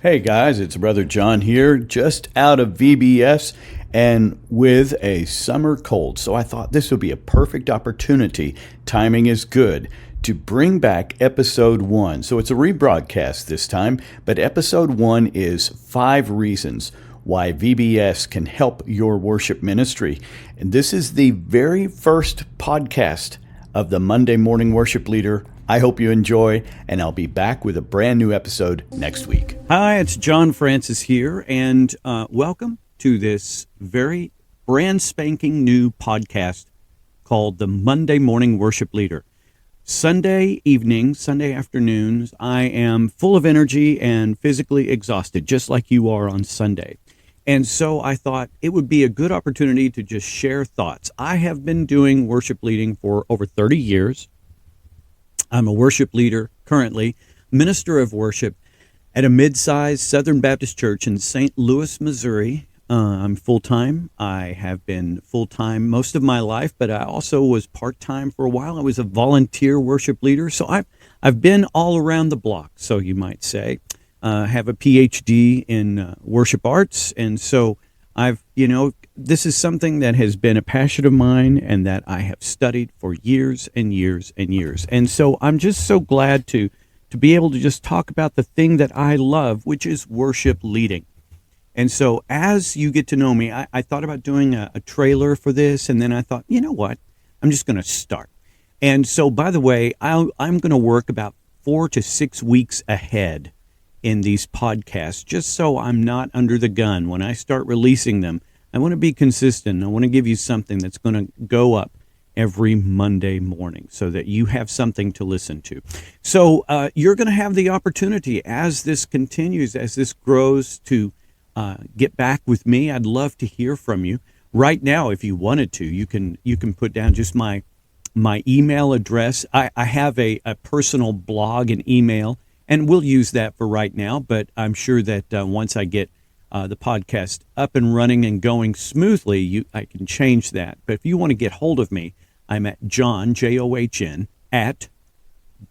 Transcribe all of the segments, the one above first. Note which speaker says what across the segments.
Speaker 1: Hey guys, it's Brother John here, just out of VBS and with a summer cold. So I thought this would be a perfect opportunity, timing is good, to bring back episode 1. So it's a rebroadcast this time, but episode 1 is 5 reasons why VBS can help your worship ministry. And this is the very first podcast of the Monday Morning Worship Leader. I hope you enjoy, and I'll be back with a brand new episode next week. Hi, it's John Francis here, and welcome to this very brand spanking new podcast called the Monday Morning Worship Leader. Sunday evenings, Sunday afternoons, I am full of energy and physically exhausted, just like you are on Sunday. And so I thought it would be a good opportunity to just share thoughts. I have been doing worship leading for over 30 years. I'm a worship leader currently, minister of worship at a mid-sized Southern Baptist church in St. Louis, Missouri. I'm full-time. I have been full-time most of my life, but I also was part-time for a while. I was a volunteer worship leader, so I've been all around the block, so you might say. Have a PhD in worship arts, and so this is something that has been a passion of mine and that I have studied for years and years and years. And so I'm just so glad to be able to just talk about the thing that I love, which is worship leading. And so as you get to know me, I thought about doing a trailer for this, and then I thought, you know what, I'm just going to start. And so, by the way, I'm going to work about 4 to 6 weeks ahead in these podcasts, just so I'm not under the gun. When I start releasing them, I want to be consistent. I want to give you something that's going to go up every Monday morning so that you have something to listen to. So you're going to have the opportunity as this continues, as this grows, to get back with me. I'd love to hear from you. Right now, if you wanted to, you can put down just my email address. I have a personal blog and email, and we'll use that for right now, but I'm sure that once I get the podcast up and running and going smoothly, I can change that. But if you want to get hold of me, I'm at John, John, at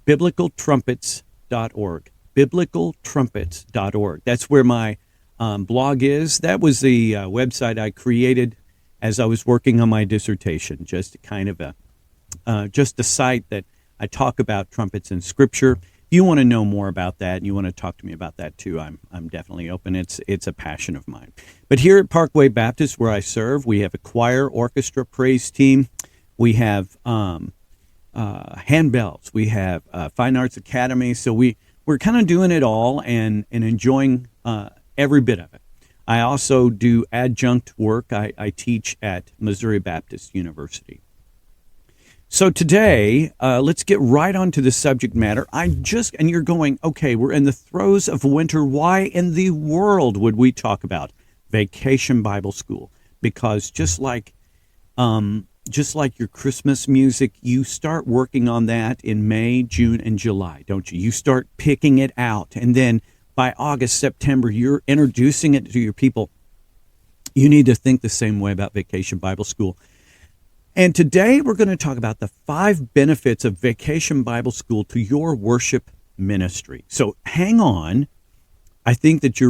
Speaker 1: biblicaltrumpets.org. Biblicaltrumpets.org. That's where my blog is. That was the website I created as I was working on my dissertation, just kind of just a site that I talk about trumpets in Scripture. If you want to know more about that and you want to talk to me about that too, I'm definitely open. It's a passion of mine. But here at Parkway Baptist, where I serve, we have a choir, orchestra, praise team. We have handbells. We have Fine Arts Academy. So we're kind of doing it all and enjoying every bit of it. I also do adjunct work. I teach at Missouri Baptist University. So today, let's get right onto the subject matter. And you're going, okay, we're in the throes of winter. Why in the world would we talk about Vacation Bible School? Because just like your Christmas music, you start working on that in May, June, and July, don't you? You start picking it out. And then by August, September, you're introducing it to your people. You need to think the same way about Vacation Bible School. And today we're going to talk about the 5 benefits of Vacation Bible School to your worship ministry. So hang on. I think that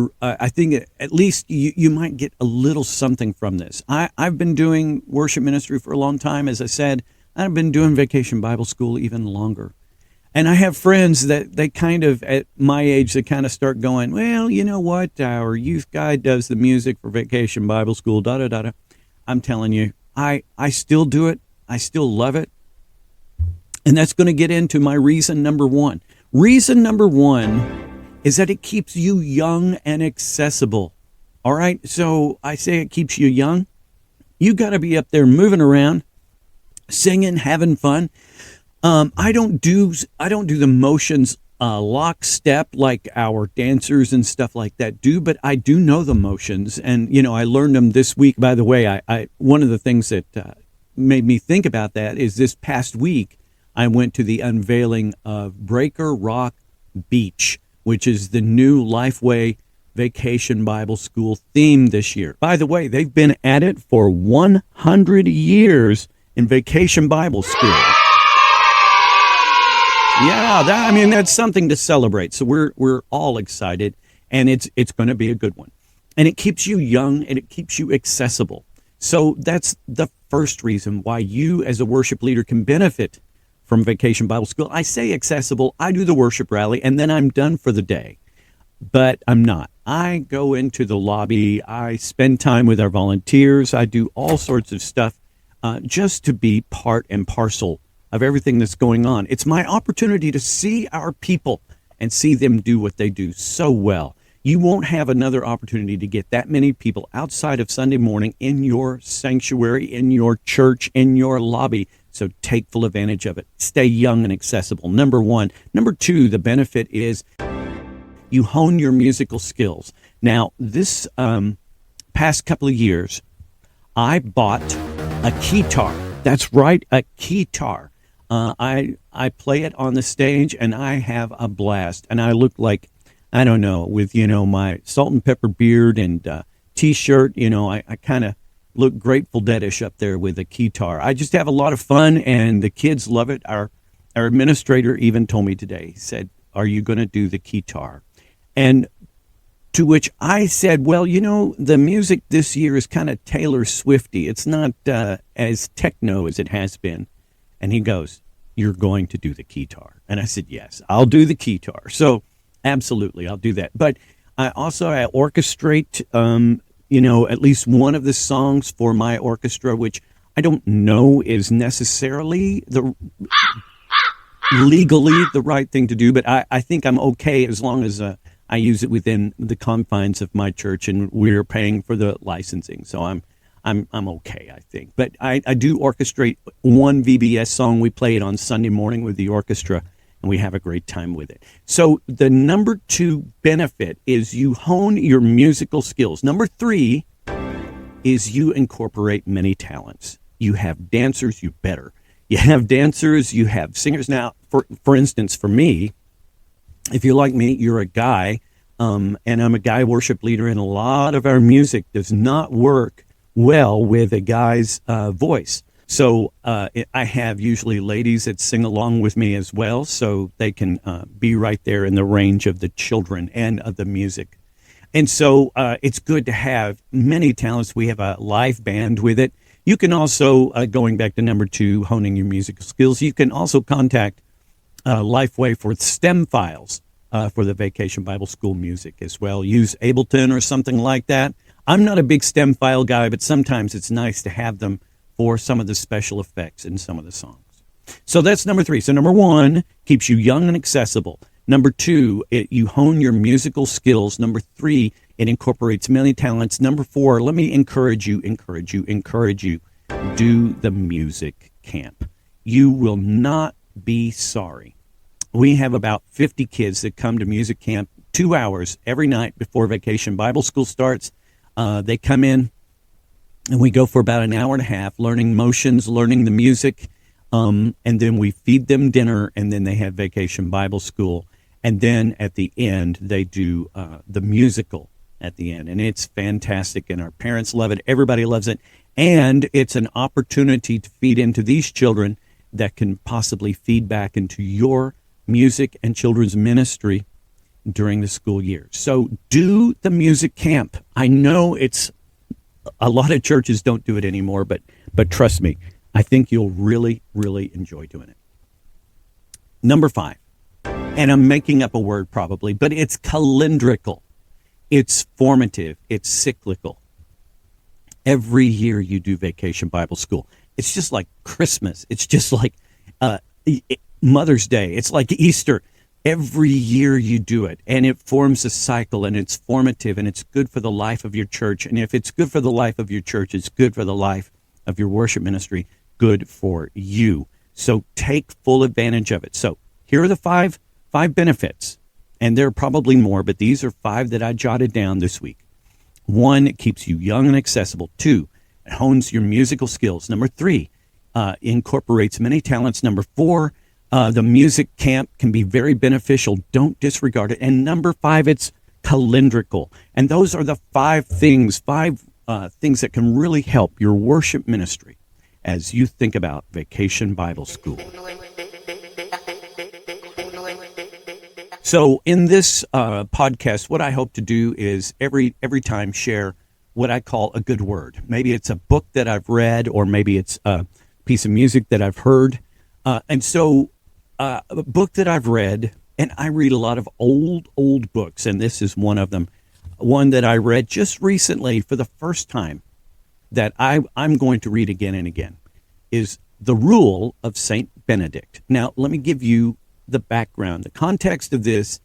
Speaker 1: at least you might get a little something from this. I've been doing worship ministry for a long time. As I said, I've been doing Vacation Bible School even longer. And I have friends that they kind of, at my age, they kind of start going, well, you know what? Our youth guy does the music for Vacation Bible School, da-da-da-da. I'm telling you, I still do it. I still love it. And that's going to get into my reason number 1. Reason number 1 is that it keeps you young and accessible. All right? So I say it keeps you young. You got to be up there moving around, singing, having fun. I don't do the motions lockstep like our dancers and stuff like that do, but I do know the motions, and I learned them this week. By the way, I one of the things that made me think about that is this past week I went to the unveiling of Breaker Rock Beach, which is the new Lifeway Vacation Bible School theme this year. By the way, they've been at it for 100 years in Vacation Bible School. Yeah, that's something to celebrate. So we're all excited.
Speaker 2: and it's going to be a good one. And it keeps you young and it keeps you accessible. So that's the first reason why you as a worship leader can benefit from Vacation Bible School. I say accessible. I do the worship rally and then I'm done for the day. But I'm not. I go into the lobby. I spend time with our volunteers. I do all sorts of stuff just to be part and parcel of everything that's going on. It's my opportunity to see our people and see them do what they do so well. You won't have another opportunity to get that many people outside of Sunday morning in your sanctuary, in your church, in your lobby. So take full advantage of it. Stay young and accessible. Number one. Number two, the benefit is you hone your musical skills. Now, this past couple of years, I bought a keytar. That's right, a keytar. I play it on the stage, and I have a blast. And I look like, I don't know, with, my salt and pepper beard and T-shirt, I kind of look Grateful Dead-ish up there with a keytar. I just have a lot of fun, and the kids love it. Our administrator even told me today, he said, "Are you going to do the keytar?" And to which I said, well, the music this year is kind of Taylor Swifty. It's not as techno as it has been. And he goes, "You're going to do the keytar." And I said, "Yes, I'll do the keytar." So absolutely, I'll do that. But I orchestrate, at least one of the songs for my orchestra, which I don't know is necessarily legally the right thing to do, but I think I'm okay as long as I use it within the confines of my church, and we're paying for the licensing. So I'm okay, I think. But I do orchestrate one VBS song. We play it on Sunday morning with the orchestra, and we have a great time with it. So the number two benefit is you hone your musical skills. Number three is you incorporate many talents. You have dancers, you better. You have dancers, you have singers. Now, for instance, for me, if you're like me, you're a guy, and I'm a guy worship leader, and a lot of our music does not work well with a guy's voice. So I have usually ladies that sing along with me as well, so they can be right there in the range of the children and of the music. And so it's good to have many talents. We have a live band with it. You can also, going back to number two, honing your musical skills, you can also contact Lifeway for STEM files for the Vacation Bible School music as well. Use Ableton or something like that. I'm not a big STEM file guy, but sometimes it's nice to have them for some of the special effects in some of the songs. So that's number three. So number one, keeps you young and accessible. Number two, you hone your musical skills. Number three, it incorporates many talents. Number four, let me encourage you. Do the music camp. You will not be sorry. We have about 50 kids that come to music camp 2 hours every night before Vacation Bible School starts. They come in, and we go for about an hour and a half learning motions, learning the music, and then we feed them dinner, and then they have Vacation Bible School. And then at the end, they do the musical at the end. And it's fantastic, and our parents love it. Everybody loves it. And it's an opportunity to feed into these children that can possibly feed back into your music and children's ministry during the school year. So do the music camp. I know it's a lot of churches don't do it anymore, but trust me, I think you'll really, really enjoy doing it. Number five, and I'm making up a word probably, but it's calendrical. It's formative. It's cyclical. Every year you do Vacation Bible School. It's just like Christmas. It's just like Mother's Day. It's like Easter. Every year you do it, and it forms a cycle, and it's formative, and it's good for the life of your church. And if it's good for the life of your church, it's good for the life of your worship ministry, good for you. So take full advantage of it. So here are the five benefits, and there are probably more, but these are five that I jotted down this week. One, it keeps you young and accessible. Two, it hones your musical skills. Number three, incorporates many talents. Number four, the music camp can be very beneficial. Don't disregard it. And number five, it's calendrical. And those are the five things that can really help your worship ministry as you think about Vacation Bible School. So in this podcast, what I hope to do is every time share what I call a good word. Maybe it's a book that I've read, or maybe it's a piece of music that I've heard. And so a book that I've read, and I read a lot of old books, and this is one of them. One that I read just recently for the first time that I'm going to read again and again is The Rule of Saint Benedict. Now, let me give you the background. The context of this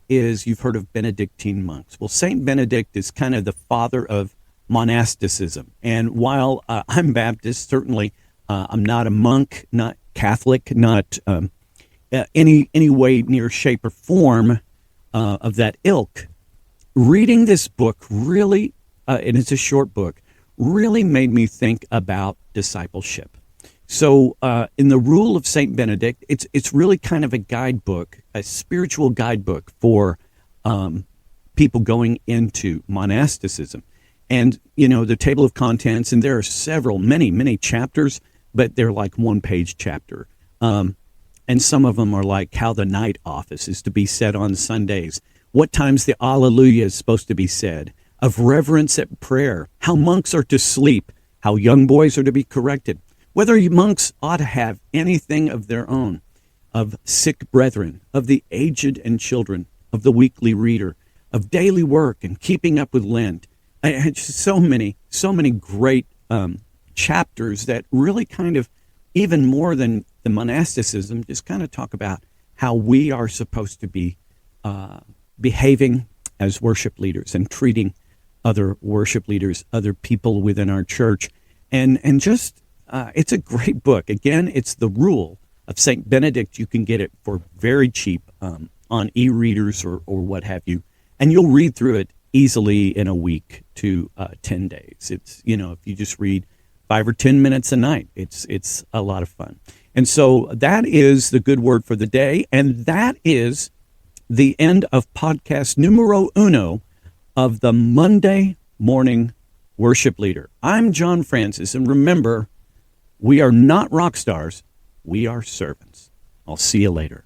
Speaker 2: is you've heard of Benedictine monks. Well, Saint Benedict is kind of the father of monasticism. And while I'm Baptist, certainly I'm not a monk, not Catholic, not any way, near, shape, or form of that ilk. Reading this book really, and it's a short book, really made me think about discipleship. So in the Rule of Saint Benedict, it's really kind of a guidebook, a spiritual guidebook for people going into monasticism. And, the table of contents, and there are many chapters, but they're like one-page chapter. And some of them are like how the night office is to be said on Sundays, what times the Alleluia is supposed to be said, of reverence at prayer, how monks are to sleep, how young boys are to be corrected, whether monks ought to have anything of their own, of sick brethren, of the aged and children, of the weekly reader, of daily work and keeping up with Lent. So many great chapters that really kind of, even more than the monasticism, just kind of talk about how we are supposed to be behaving as worship leaders and treating other worship leaders, other people within our church. And just, it's a great book. Again, it's The Rule of St. Benedict. You can get it for very cheap on e-readers or what have you. And you'll read through it easily in a week to 10 days. It's, if you just read 5 or 10 minutes a night, it's a lot of fun. And so that is the good word for the day. And that is the end of podcast numero uno of the Monday Morning Worship Leader. I'm John Francis, and remember, we are not rock stars, we are servants. I'll see you later.